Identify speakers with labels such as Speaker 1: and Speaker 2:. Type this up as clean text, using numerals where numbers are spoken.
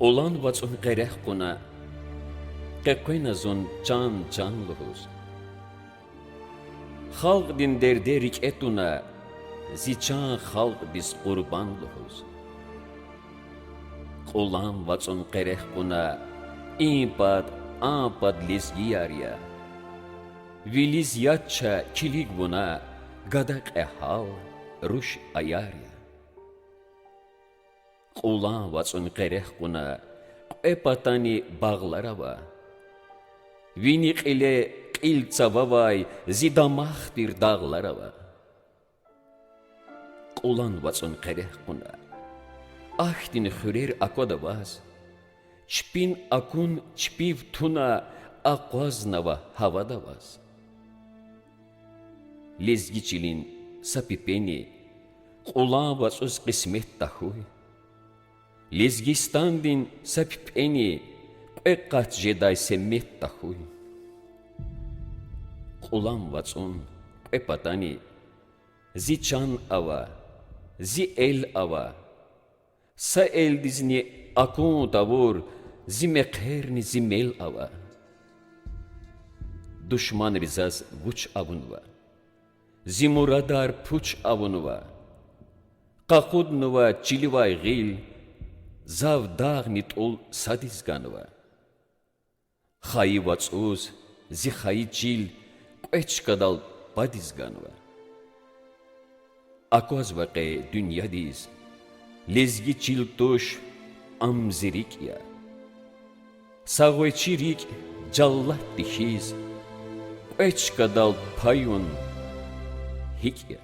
Speaker 1: Olan vacun gereh kuna, qeqoynazun can luhuz. Halq din derde rik'etuna, zican halq biz qurban luhuz. Olan vacun gereh kuna, impad ampad lizgiyarya. Viliz yatça kilig buna, gadak ehal ruş ayarya. Olan vacun gereh kuna, qepatani bağlarava. Vini qile qiltsavavay zidamahtir dağlarava. Olan vacun gereh kuna, ahdin xürer akodavaz. Çpin akun çpiv tuna aqvaznava havadavaz. Lezgiçilin sapipeni, olan vacuz qismet tahuy. Lezgistandin sapipeni, qeqqat jeday semmet tahuy. Olan vacun qepatani, zican ava, zi el ava. Sa el dizni akun tavur, zimekherni zimel ava. Düşman rizaz vuç avunva. Zimuradar puç avunva. Qaqudnuva çilivay gil, zav dağnit ol sadizganva. Xayi vatsuz, zi xayi çil, qeçkadal badizganva. Akoz vaqe dünya diz, lezgi çil tuş amzirik ya. Sağveçirik callat dixiz, qeçkadal payun hikya.